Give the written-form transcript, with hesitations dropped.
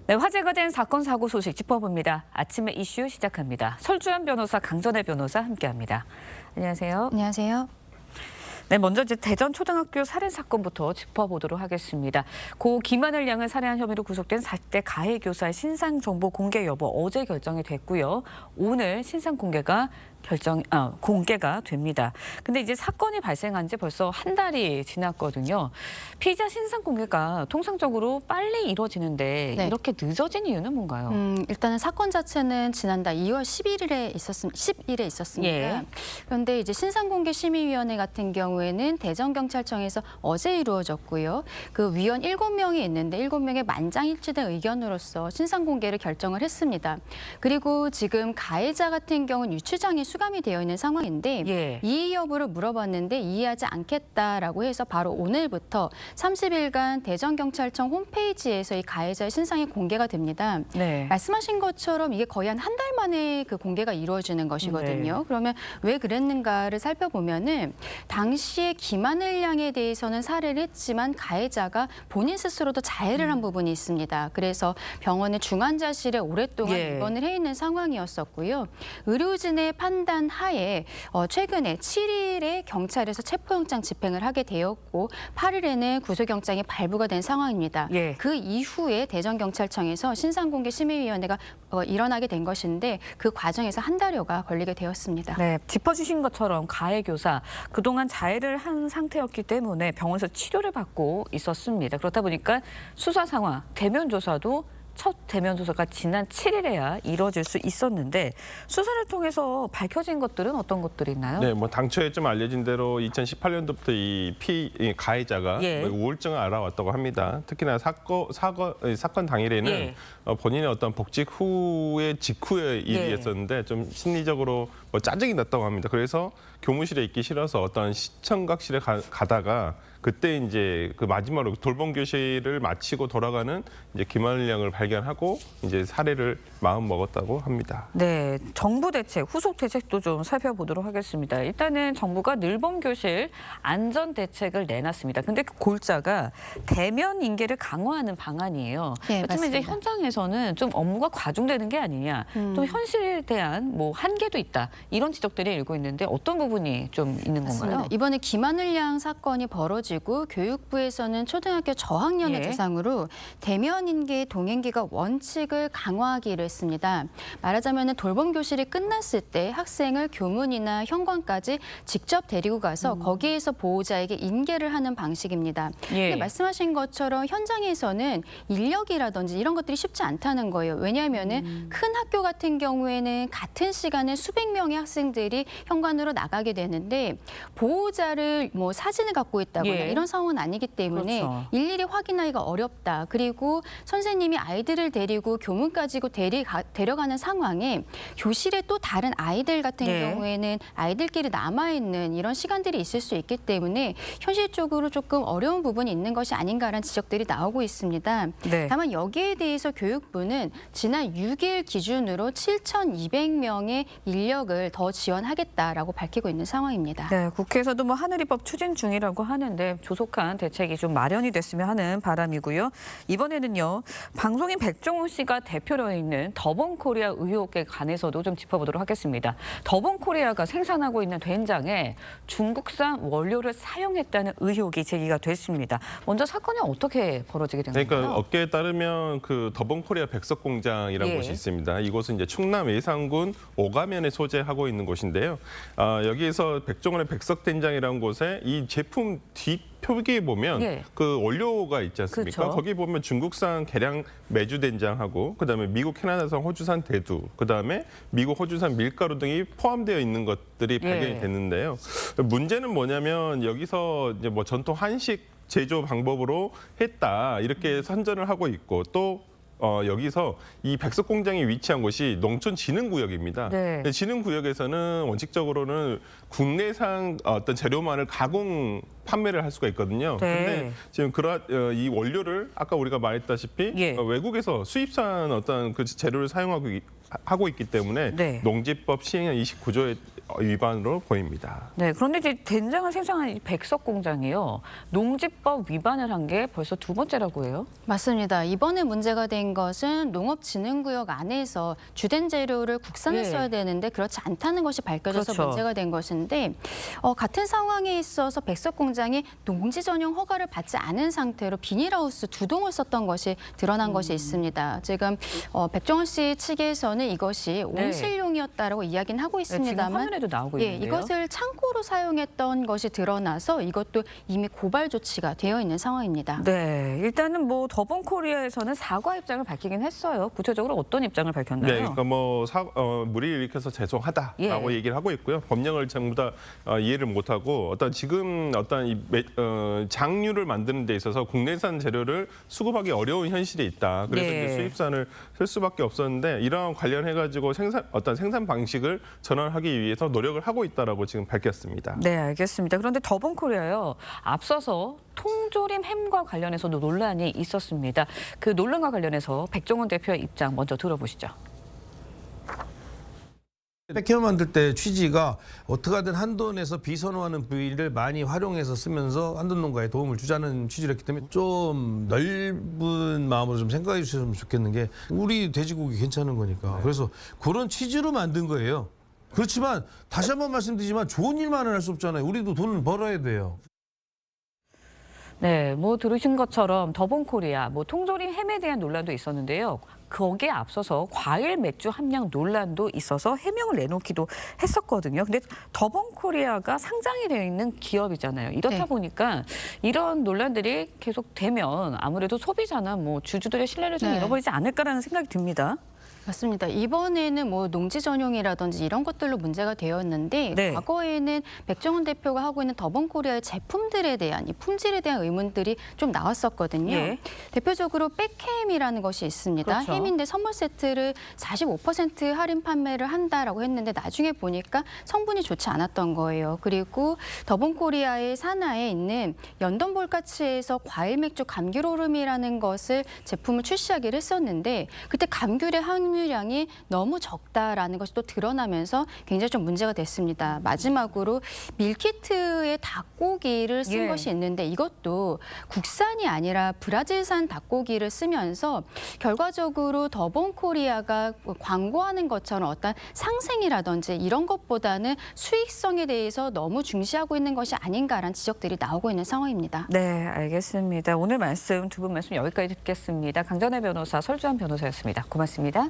네, 화제가 된 사건 사고 소식 짚어봅니다. 아침의 이슈 시작합니다. 설주현 변호사, 강전혜 변호사 함께합니다. 안녕하세요. 안녕하세요. 네, 먼저 이제 대전 초등학교 살인 사건부터 짚어보도록 하겠습니다. 고 김하늘 양을 살해한 혐의로 구속된 40대 가해 교사의 신상 정보 공개 여부 어제 결정이 됐고요. 오늘 신상 공개가 됩니다. 근데 이제 사건이 발생한 지 벌써 한 달이 지났거든요. 피의자 신상 공개가 통상적으로 빨리 이루어지는데 네. 이렇게 늦어진 이유는 뭔가요? 일단은 사건 자체는 지난달 2월 10일에 있었습니다. 예. 그런데 이제 신상공개심의위원회 같은 경우에는 대전경찰청에서 어제 이루어졌고요. 그 위원 7명이 있는데 7명의 만장일치된 의견으로서 신상공개를 결정을 했습니다. 그리고 지금 가해자 같은 경우는 유추장에 수감이 되어 있는 상황인데 예. 이의 여부를 물어봤는데 이의하지 않겠다라고 해서 바로 오늘부터 30일간 대전경찰청 홈페이지에서 이 가해자의 신상이 공개가 됩니다. 네. 말씀하신 것처럼 이게 거의 한 달 만에 그 공개가 이루어지는 것이거든요. 네. 그러면 왜 그랬는가를 살펴보면은 당시에 김하늘 양에 대해서는 살해를 했지만 가해자가 본인 스스로도 자해를 한 부분이 있습니다. 그래서 병원의 중환자실에 오랫동안 예. 입원을 해 있는 상황이었었고요. 의료진의 판단 하에 최근에 7일에 경찰에서 체포영장 집행을 하게 되었고 8일에는 구속영장이 발부가 된 상황입니다. 예. 그 이후에 대전경찰청에서 신상공개심의위원회가 일어나게 된 것인데 그 과정에서 한 달여가 걸리게 되었습니다. 네, 짚어주신 것처럼 가해 교사 그동안 자해를 한 상태였기 때문에 병원에서 치료를 받고 있었습니다. 그렇다 보니까 수사 상황, 대면 조사도 첫 대면 조사가 지난 7일에야 이뤄질 수 있었는데 수사를 통해서 밝혀진 것들은 어떤 것들이 있나요? 네, 뭐 당초에 좀 알려진 대로 2018년도부터 이 가해자가 예. 우울증을 알아왔다고 합니다. 특히나 사건 당일에는 예. 본인의 어떤 복직 후의 직후의 일이었었는데 좀 심리적으로 짜증이 났다고 합니다. 그래서 교무실에 있기 싫어서 어떤 시청각실에 가다가 그때 이제 그 마지막으로 돌봄 교실을 마치고 돌아가는 이제 김하늘 양을 발견하고 이제 살해를 마음 먹었다고 합니다. 네, 정부 대책, 후속 대책도 좀 살펴보도록 하겠습니다. 일단은 정부가 늘봄 교실 안전 대책을 내놨습니다. 근데 그 골자가 대면 인계를 강화하는 방안이에요. 네, 하지만 이제 맞습니다. 현장에서는 좀 업무가 과중되는 게 아니냐, 또 현실에 대한 뭐 한계도 있다 이런 지적들이 일고 있는데 어떤 부분이 좀 있는 맞습니다. 건가요? 이번에 김하늘 양 사건이 벌어지고 교육부에서는 초등학교 저학년을 예. 대상으로 대면 인계 동행기가 원칙을 강화하기로 했습니다. 말하자면 돌봄 교실이 끝났을 때 학생을 교문이나 현관까지 직접 데리고 가서 거기에서 보호자에게 인계를 하는 방식입니다. 예. 근데 말씀하신 것처럼 현장에서는 인력이라든지 이런 것들이 쉽지 않다는 거예요. 왜냐하면은 큰 학교 같은 경우에는 같은 시간에 수백 명의 학생들이 현관으로 나가게 되는데 보호자를 뭐 사진을 갖고 있다거나 예. 이런 상황은 아니기 때문에 그렇죠. 일일이 확인하기가 어렵다. 그리고 선생님이 아이들을 데리고 교문까지 데려가는 상황에 교실에 또 다른 아이들 같은 예. 경우에는 아이들끼리 남아있는 이런 시간들이 있을 수 있기 때문에 현실적으로 조금 어려운 부분이 있는 것이 아닌가라는 지적들이 나오고 있습니다. 네. 다만 여기에 대해서 교육부는 지난 6일 기준으로 7,200명의 인력을 더 지원하겠다라고 밝히고 있는 상황입니다. 네, 국회에서도 뭐 하늘이법 추진 중이라고 하는데 조속한 대책이 좀 마련이 됐으면 하는 바람이고요. 이번에는요, 방송인 백종원 씨가 대표로 있는 더본코리아 의혹에 관해서도 좀 짚어보도록 하겠습니다. 더본코리아가 생산하고 있는 된장에 중국산 원료를 사용했다는 의혹이 제기가 됐습니다. 먼저 사건이 어떻게 벌어지게 된 건가요? 그러니까 업계에 따르면 그 더본코리아 백석공장이라는 예. 곳이 있습니다. 이곳은 이제 충남 예산군 오가면에 소재하고 있는 곳인데요. 여기에서 백종원의 백석된장이라는 곳에 이 제품 뒷표기에 보면 예. 그 원료가 있지 않습니까? 그렇죠. 거기 보면 중국산 계량 메주 된장하고 그다음에 미국 캐나다산 호주산 대두, 그다음에 미국 호주산 밀가루 등이 포함되어 있는 것들이 발견이 예. 됐는데요. 문제는 뭐냐면 여기서 이제 뭐 전통 한식 제조 방법으로 했다 이렇게 선전을 하고 있고 또 여기서 이 백석공장이 위치한 곳이 농촌진흥구역입니다. 네. 근데 진흥구역에서는 원칙적으로는 국내산 어떤 재료만을 가공 판매를 할 수가 있거든요. 네. 근데 지금 이 원료를 아까 우리가 말했다시피 예. 외국에서 수입산 어떤 그 재료를 사용하고 하고 있기 때문에 네. 농지법 시행령 29조의 위반으로 보입니다. 네, 그런데 이제 된장을 생산하는 이 백석 공장이요. 농지법 위반을 한 게 벌써 두 번째라고 해요. 맞습니다. 이번에 문제가 된 것은 농업진흥구역 안에서 주된 재료를 국산을 예. 써야 되는데 그렇지 않다는 것이 밝혀져서 그렇죠. 문제가 된 것인데 같은 상황에 있어서 백석 공장이 농지 전용 허가를 받지 않은 상태로 비닐하우스 2동을 썼던 것이 드러난 것이 있습니다. 지금 백종원 씨 측에서는 이것이 온실용이었다라고 이야기는 하고 네, 지금 있습니다만 화면에도 나오고 예, 있는데요. 이것을 창고로 사용했던 것이 드러나서 이것도 이미 고발 조치가 되어 있는 상황입니다. 네, 일단은 뭐 더본코리아에서는 사과 입장을 밝히긴 했어요. 구체적으로 어떤 입장을 밝혔나요? 네, 그러니까 뭐 무리를 일으켜서 죄송하다라고 예. 얘기를 하고 있고요. 법령을 전부 다 이해를 못하고 지금 장류를 만드는 데 있어서 국내산 재료를 수급하기 어려운 현실이 있다. 그래서 네. 이제 수입산을 쓸 수밖에 없었는데 이러한 관련해가지고 생산 방식을 전환하기 위해서 노력을 하고 있다라고 지금 밝혔습니다. 네, 알겠습니다. 그런데 더본코리아요. 앞서서 통조림 햄과 관련해서도 논란이 있었습니다. 그 논란과 관련해서 백종원 대표의 입장 먼저 들어보시죠. 백햄 만들 때 취지가 어떻게든 한돈에서 비선호하는 부위를 많이 활용해서 쓰면서 한돈 농가에 도움을 주자는 취지를 했기 때문에 좀 넓은 마음으로 좀 생각해 주셨으면 좋겠는 게 우리 돼지고기 괜찮은 거니까. 그래서 그런 취지로 만든 거예요. 그렇지만 다시 한번 말씀드리지만 좋은 일만은 할 수 없잖아요. 우리도 돈을 벌어야 돼요. 네, 뭐 들으신 것처럼 더본코리아, 뭐 통조림 햄에 대한 논란도 있었는데요. 거기에 앞서서 과일 맥주 함량 논란도 있어서 해명을 내놓기도 했었거든요. 근데 더본코리아가 상장이 되어 있는 기업이잖아요. 이렇다 네. 보니까 이런 논란들이 계속 되면 아무래도 소비자나 뭐 주주들의 신뢰를 좀 네. 잃어버리지 않을까라는 생각이 듭니다. 맞습니다. 이번에는 뭐 농지 전용이라든지 이런 것들로 문제가 되었는데 네. 과거에는 백종원 대표가 하고 있는 더본코리아의 제품들에 대한 이 품질에 대한 의문들이 좀 나왔었거든요. 예. 대표적으로 백햄이라는 것이 있습니다. 그렇죠. 햄인데 선물 세트를 45% 할인 판매를 한다라고 했는데 나중에 보니까 성분이 좋지 않았던 거예요. 그리고 더본코리아의 산하에 있는 연던볼가치에서 과일 맥주 감귤오름이라는 것을 제품을 출시하기로 했었는데 그때 감귤의 함유량이 너무 적다라는 것이 또 드러나면서 굉장히 좀 문제가 됐습니다. 마지막으로 밀키트에 닭고기를 쓴 예. 것이 있는데 이것도 국산이 아니라 브라질산 닭고기를 쓰면서 결과적으로 더본코리아가 광고하는 것처럼 어떤 상생이라든지 이런 것보다는 수익성에 대해서 너무 중시하고 있는 것이 아닌가라는 지적들이 나오고 있는 상황입니다. 네, 알겠습니다. 오늘 말씀 두 분 말씀 여기까지 듣겠습니다. 강전혜 변호사, 설주한 변호사였습니다. 고맙습니다.